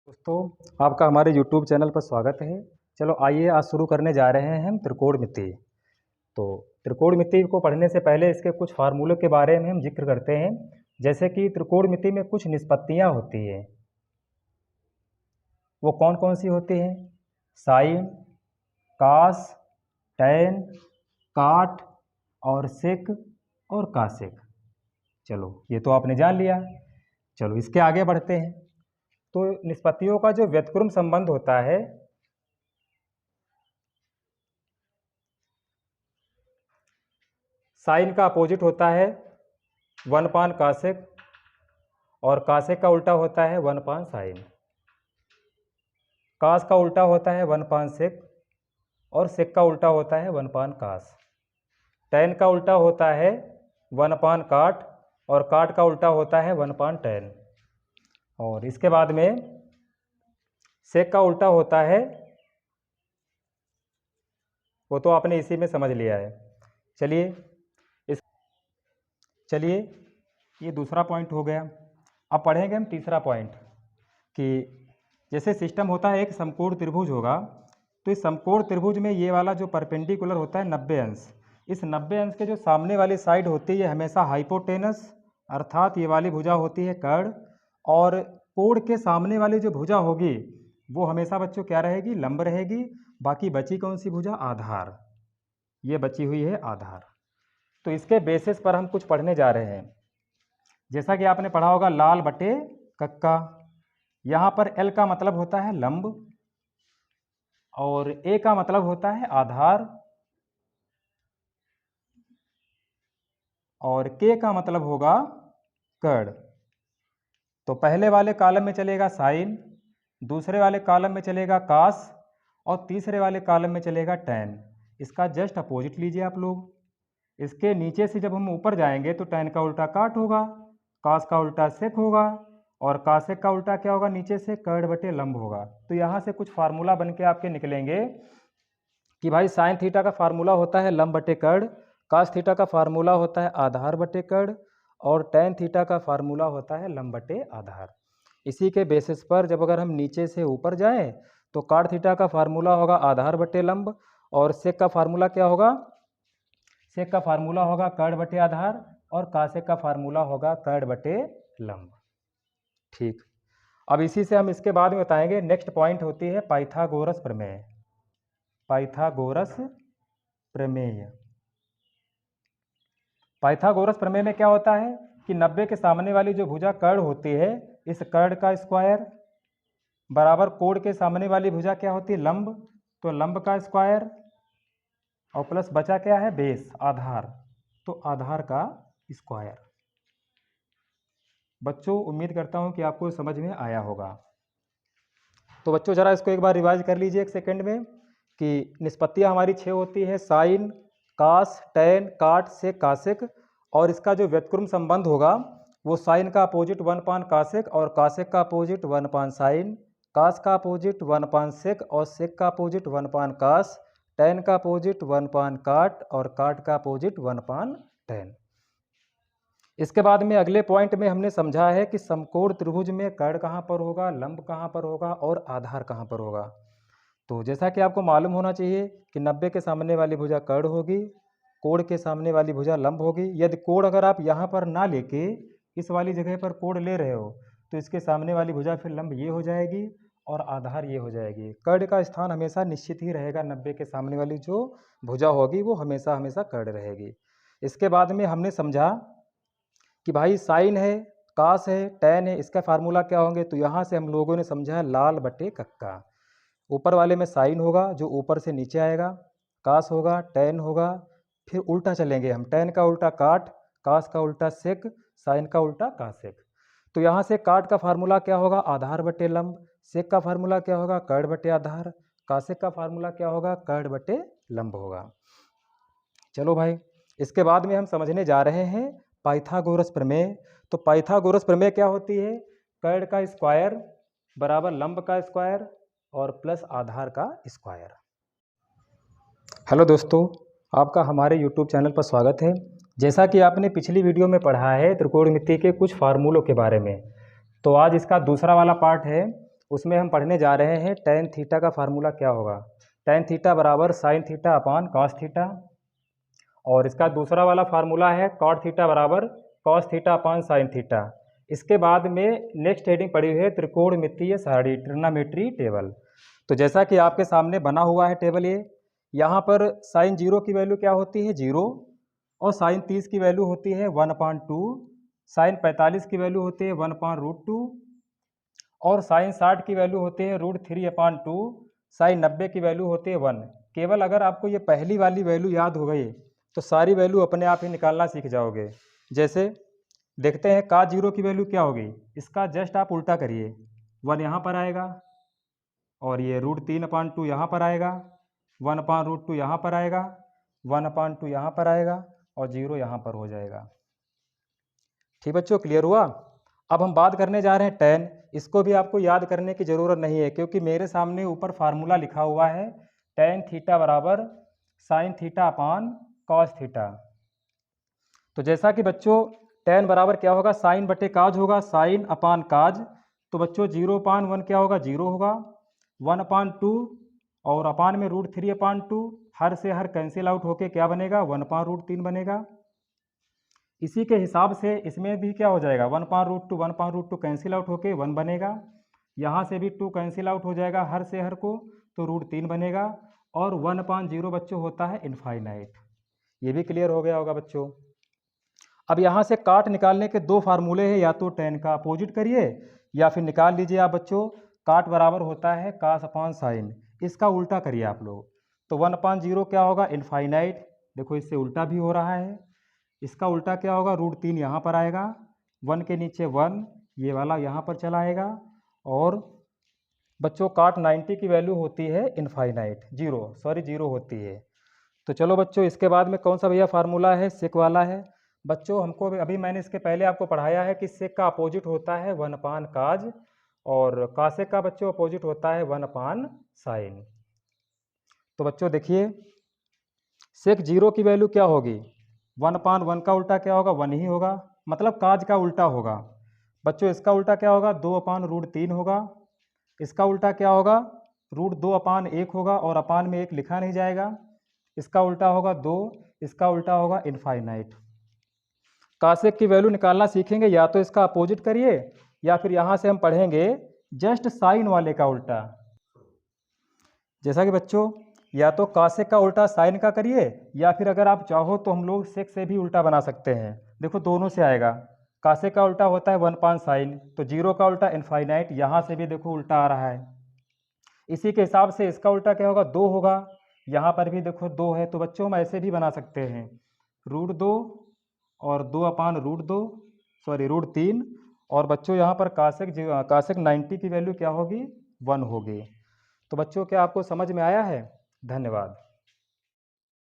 दोस्तों, आपका हमारे YouTube चैनल पर स्वागत है। चलो आइए आज शुरू करने जा रहे हैं हम त्रिकोणमिति। तो त्रिकोणमिति को पढ़ने से पहले इसके कुछ फार्मूलों के बारे में हम जिक्र करते हैं। जैसे कि त्रिकोणमिति में कुछ निष्पत्तियाँ होती हैं, वो कौन कौन सी होती हैं? साइन, कास, टैन, काट और सेक और कासेक। चलो ये तो आपने जान लिया। चलो इसके आगे बढ़ते हैं। तो निष्पत्तियों का जो व्युत्क्रम संबंध होता है, साइन का अपोजिट होता है 1/, कासेक, और कासेक का उल्टा होता है 1/, साइन। कास का उल्टा होता है 1/, सेक, और सेक का उल्टा होता है 1/, कास। टैन का उल्टा होता है 1/, काट, और काट का उल्टा होता है 1/, टैन। और इसके बाद में सेक का उल्टा होता है, वो तो आपने इसी में समझ लिया है। चलिए ये दूसरा पॉइंट हो गया। अब पढ़ेंगे हम तीसरा पॉइंट कि जैसे सिस्टम होता है, एक समकोण त्रिभुज होगा, तो इस समकोण त्रिभुज में ये वाला जो परपेंडिकुलर होता है 90 अंश, इस 90 अंश के जो सामने वाली साइड होती है हमेशा हाइपोटेनस, अर्थात ये वाली भुजा होती है कर्ण, और कोण के सामने वाली जो भुजा होगी वो हमेशा बच्चों क्या रहेगी? लंब रहेगी। बाकी बची कौन सी भुजा? आधार। ये बची हुई है आधार। तो इसके बेसिस पर हम कुछ पढ़ने जा रहे हैं। जैसा कि आपने पढ़ा होगा लाल बटे कक्का। यहाँ पर एल का मतलब होता है लंब, और ए का मतलब होता है आधार, और के का मतलब होगा कर्ण। तो पहले वाले कॉलम में चलेगा साइन, दूसरे वाले कॉलम में चलेगा कास, और तीसरे वाले कॉलम में चलेगा टैन। इसका जस्ट अपोजिट लीजिए आप लोग। इसके नीचे से जब हम ऊपर जाएंगे तो टैन का उल्टा काट होगा, कास का उल्टा सेक होगा, और कासेक का उल्टा क्या होगा? नीचे से कर्ण बटे लंब होगा। तो यहाँ से कुछ फार्मूला बन के आपके निकलेंगे कि भाई साइन थीटा का फार्मूला होता है लंब बटे कर्ण, कास थीटा का फार्मूला होता है आधार बटे कर्ण, और टैन थीटा का फार्मूला होता है लंब बटे आधार। इसी के बेसिस पर जब अगर हम नीचे से ऊपर जाएं तो काट थीटा का फार्मूला होगा आधार बटे लंब, और सेक का फार्मूला क्या होगा? सेक का फार्मूला होगा कर्ण बटे आधार, और कासेक का फार्मूला होगा कर्ण बटे लंब। ठीक, अब इसी से हम इसके बाद में बताएंगे। नेक्स्ट पॉइंट होती है पाइथागोरस प्रमेय। पाइथागोरस प्रमेय। पाइथागोरस प्रमेय में क्या होता है कि 90 के सामने वाली जो भुजा कर्ण होती है, इस कर्ण का स्क्वायर बराबर कोण के सामने वाली भुजा क्या होती है? लंब, तो लंब का स्क्वायर, और प्लस बचा क्या है? बेस, आधार, तो आधार का स्क्वायर। बच्चों उम्मीद करता हूं कि आपको समझ में आया होगा। तो बच्चों जरा इसको एक बार रिवाइज कर लीजिए एक सेकंड में कि निष्पत्तियां हमारी 6 होती है: साइन, कास, टैन, काट, सेक, कासेक। और इसका जो व्युत्क्रम संबंध होगा वो साइन का अपोजिट 1/, कासेक, और कासेक का अपोजिट 1/, साइन, कास का अपोजिट 1/, सेक, और सेक का अपोजिट 1/, कास, टैन का अपोजिट 1/, काट, और काट का अपोजिट 1/, टैन। इसके बाद में अगले पॉइंट में हमने समझा है कि समकोण त्रिभुज में कर्ण कहाँ पर होगा, लंब कहाँ पर होगा, और आधार कहाँ पर होगा। तो जैसा कि आपको मालूम होना चाहिए कि 90 के सामने वाली भुजा कर्ण होगी, कोण के सामने वाली भुजा लंब होगी। यदि कोण अगर आप यहाँ पर ना लेके इस वाली जगह पर कोण ले रहे हो तो इसके सामने वाली भुजा फिर लंब ये हो जाएगी, और आधार ये हो जाएगी। कर्ण का स्थान हमेशा निश्चित ही रहेगा, 90 के सामने वाली जो भुजा होगी वो हमेशा हमेशा कर्ण रहेगी। इसके बाद में हमने समझा कि भाई साइन है, कास है, टैन है, इसका फार्मूला क्या होंगे? तो यहाँ से हम लोगों ने समझा लाल बटे कक्का। ऊपर वाले में साइन होगा जो ऊपर से नीचे आएगा, कास होगा, टैन होगा, फिर उल्टा चलेंगे हम, टैन का उल्टा काट, कास का उल्टा सेक, साइन का उल्टा कासेक। तो यहाँ से काट का फार्मूला क्या होगा? आधार बटे लंब। सेक का फार्मूला क्या होगा? कर्ण बटे आधार। कासेक का फार्मूला क्या होगा? कर्ण बटे लंब होगा। चलो भाई, इसके बाद में हम समझने जा रहे हैं पाइथागोरस प्रमेय। तो पाइथागोरस प्रमेय क्या होती है? कर्ण का स्क्वायर बराबर लंब का स्क्वायर और प्लस आधार का स्क्वायर। हेलो दोस्तों, आपका हमारे YouTube चैनल पर स्वागत है। जैसा कि आपने पिछली वीडियो में पढ़ा है त्रिकोणमिति के कुछ फार्मूलों के बारे में, तो आज इसका दूसरा वाला पार्ट है उसमें हम पढ़ने जा रहे हैं tan थीटा का फार्मूला क्या होगा। tan थीटा बराबर sine theta upon cos theta, और इसका दूसरा वाला फार्मूला है cot थीटा बराबर cos theta upon sine theta. इसके बाद में नेक्स्ट हेडिंग पड़ी हुई है त्रिकोणमितीय सारणी, ट्रिग्नोमेट्री टेबल। तो जैसा कि आपके सामने बना हुआ है टेबल ये, यहाँ पर साइन 0 की वैल्यू क्या होती है 0, और साइन 30 की वैल्यू होती है 1/2, साइन 45 की वैल्यू होती है 1/√2, और साइन 60 की वैल्यू होती है √3/2, साइन 90 की वैल्यू होती है 1। केवल अगर आपको ये पहली वाली वैल्यू याद हो गई तो सारी वैल्यू अपने आप ही निकालना सीख जाओगे। जैसे देखते हैं cos 0 की वैल्यू क्या होगी, इसका जस्ट आप उल्टा करिए, 1 यहाँ पर आएगा, और ये √3/2 यहाँ पर आएगा, 1/√2 यहाँ पर आएगा, 1/2 यहाँ पर आएगा, और 0 यहाँ पर हो जाएगा। ठीक बच्चों, क्लियर हुआ। अब हम बात करने जा रहे हैं tan। इसको भी आपको याद करने की ज़रूरत नहीं है, क्योंकि मेरे सामने ऊपर फार्मूला लिखा हुआ है tan थीटा बराबर sine theta upon cos theta. तो जैसा कि बच्चों tan बराबर क्या होगा, साइन बटे काज होगा, साइन अपान काज। तो बच्चों 0/1 क्या होगा, 0 होगा, 1/2 और अपान में √3/2, हर से हर कैंसिल आउट होके क्या बनेगा, 1/√3 बनेगा। इसी के हिसाब से इसमें भी क्या हो जाएगा, 1/√2 कैंसिल आउट होके 1 बनेगा, यहाँ से भी 2 कैंसिल आउट हो जाएगा हर से हर को, तो √3 बनेगा, और 1/0 बच्चों होता है इनफाइनाइट। ये भी क्लियर हो गया होगा बच्चों। अब यहाँ से काट निकालने के दो फार्मूले हैं, या तो tan का अपोजिट करिए या फिर निकाल लीजिए आप बच्चों, काट बराबर होता है cos अपान साइन, इसका उल्टा करिए आप लोग। तो 1/0 क्या होगा, इनफाइनाइट। देखो इससे उल्टा भी हो रहा है, इसका उल्टा क्या होगा, √3 यहाँ पर आएगा, 1 के नीचे 1, ये वाला यहाँ पर चला आएगा, और बच्चों काट 90 की वैल्यू होती है इनफाइनाइट, 0 होती है। तो चलो बच्चों, इसके बाद में कौन सा भैया फार्मूला है, सेक वाला है। बच्चों हमको अभी मैंने इसके पहले आपको पढ़ाया है कि सेक का अपोजिट होता है 1/काज, और कासेक का बच्चों अपोजिट होता है 1/साइन। तो बच्चों देखिए, सेक 0 की वैल्यू क्या होगी, 1/1 का उल्टा क्या होगा, 1 ही होगा, मतलब काज का उल्टा होगा। बच्चों इसका उल्टा क्या होगा, 2/√3 होगा। इसका उल्टा क्या होगा, √2/1 होगा, और अपान में 1 लिखा नहीं जाएगा। इसका उल्टा होगा 2, इसका उल्टा होगा इनफाइनाइट। कासेक की वैल्यू निकालना सीखेंगे, या तो इसका अपोजिट करिए, या फिर यहाँ से हम पढ़ेंगे जस्ट साइन वाले का उल्टा। जैसा कि बच्चों, या तो कासेक का उल्टा साइन का करिए, या फिर अगर आप चाहो तो हम लोग सेक से भी उल्टा बना सकते हैं। देखो दोनों से आएगा, कासेक का उल्टा होता है 1/साइन, तो 0 का उल्टा इनफाइनाइट, यहाँ से भी देखो उल्टा आ रहा है। इसी के हिसाब से इसका उल्टा क्या होगा, 2 होगा, यहाँ पर भी देखो 2 है। तो बच्चों हम ऐसे भी बना सकते हैं, √2 और 2/√2, सॉरी √3, और बच्चों यहाँ पर कासेक 90 की वैल्यू क्या होगी, 1 होगी। तो बच्चों क्या आपको समझ में आया है? धन्यवाद।